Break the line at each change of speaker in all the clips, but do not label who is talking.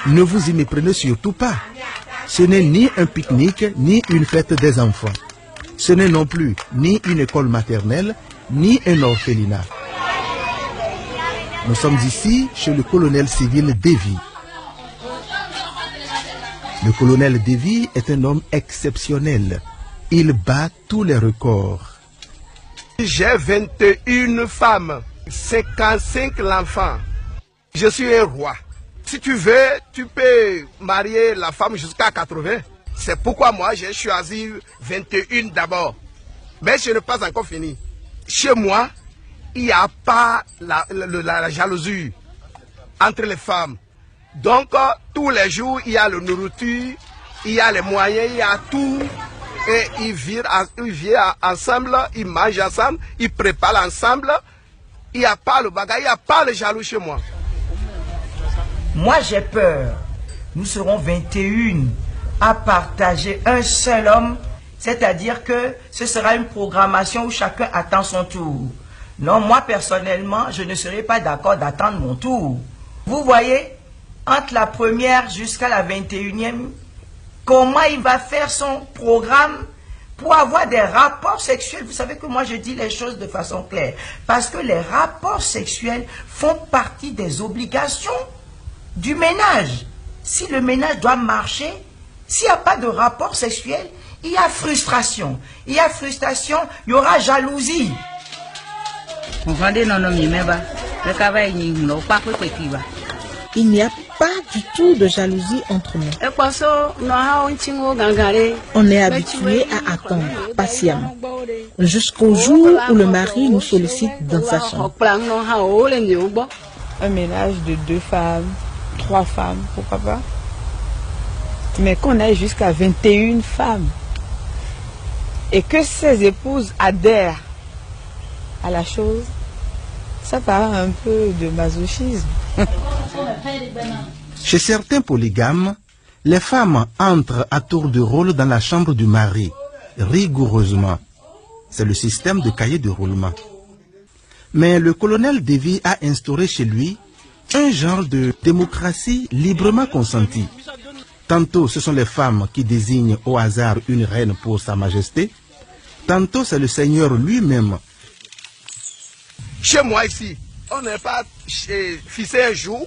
Ne vous y méprenez surtout pas. Ce n'est ni un pique-nique, ni une fête des enfants. Ce n'est non plus ni une école maternelle, ni un orphelinat. Nous sommes ici chez le colonel civil Davy. Le colonel Davy est un homme exceptionnel. Il bat tous les records.
J'ai 21 femmes, 55 enfants. Je suis un roi. Si tu veux, tu peux marier la femme jusqu'à 80. C'est pourquoi moi j'ai choisi 21 d'abord. Mais je n'ai pas encore fini. Chez moi, il n'y a pas la jalousie entre les femmes. Donc, tous les jours, il y a la nourriture, il y a les moyens, il y a tout. Et ils vivent ensemble, ils mangent ensemble, ils préparent ensemble. Il n'y a pas le bagage, il n'y a pas le jaloux chez moi.
Moi, j'ai peur. Nous serons 21 à partager un seul homme. C'est-à-dire que ce sera une programmation où chacun attend son tour. Non, moi, personnellement, je ne serai pas d'accord d'attendre mon tour. Vous voyez, entre la première jusqu'à la 21e, comment il va faire son programme pour avoir des rapports sexuels. Vous savez que moi, je dis les choses de façon claire. Parce que les rapports sexuels font partie des obligations du ménage. Si le ménage doit marcher, s'il n'y a pas de rapport sexuel, il y a frustration. Il y a frustration, il y aura jalousie.
Il n'y a pas du tout de jalousie entre nous. On est habitué à attendre patiemment jusqu'au jour où le mari nous sollicite dans sa chambre.
Un ménage de 2 femmes, 3 femmes, pourquoi pas. Mais qu'on aille jusqu'à 21 femmes et que ces épouses adhèrent à la chose, ça paraît un peu de masochisme.
Chez certains polygames, les femmes entrent à tour de rôle dans la chambre du mari, rigoureusement. C'est le système de cahier de roulement. Mais le colonel Davy a instauré chez lui un genre de démocratie librement consentie. Tantôt ce sont les femmes qui désignent au hasard une reine pour sa majesté, tantôt c'est le Seigneur lui-même.
Chez moi ici, on n'est pas fixé un jour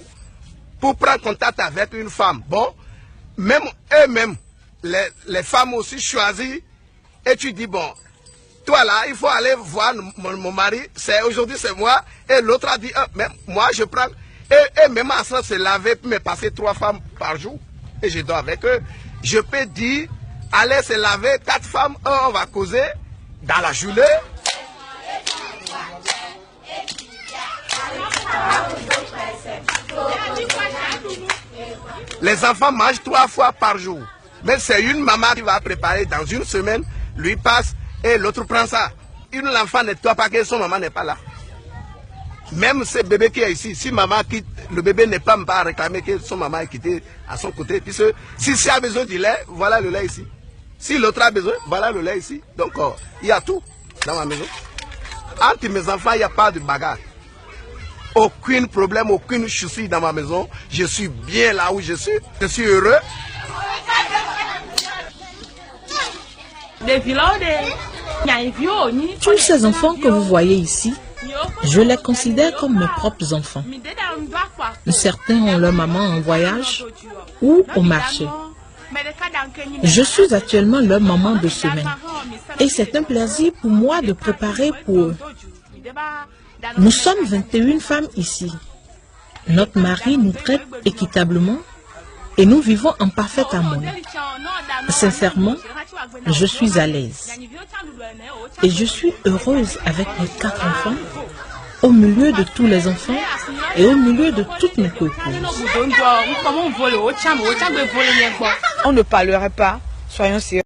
pour prendre contact avec une femme. Bon, même eux-mêmes, les femmes aussi choisissent et tu dis, bon, toi là, il faut aller voir mon mari, aujourd'hui c'est moi, et l'autre a dit, même moi je prends, et même à ça se laver pour me passer 3 femmes par jour, et je dors avec eux. Je peux dire, allez se laver 4 femmes, on va causer dans la journée. Les enfants mangent 3 fois par jour. Mais c'est une maman qui va préparer dans une semaine, lui passe et l'autre prend ça. L'enfant ne doit pas que son maman n'est pas là. Même ce bébé qui est ici, si maman quitte, le bébé n'est pas réclamer que son maman est quitté à son côté. Puisque si a besoin du lait, voilà le lait ici. Si l'autre a besoin, voilà le lait ici. Donc il y a tout dans ma maison. Entre mes enfants, il n'y a pas de bagarre. Aucun problème, aucune souci dans ma maison. Je suis bien là où je suis. Je suis heureux.
Tous ces enfants que vous voyez ici, je les considère comme mes propres enfants. Certains ont leur maman en voyage ou au marché. Je suis actuellement leur maman de semaine. Et c'est un plaisir pour moi de préparer pour eux. Nous sommes 21 femmes ici. Notre mari nous traite équitablement et nous vivons en parfaite harmonie. Sincèrement, je suis à l'aise. Et je suis heureuse avec mes 4 enfants, au milieu de tous les enfants et au milieu de toutes mes copines.
On ne parlerait pas, soyons sérieux.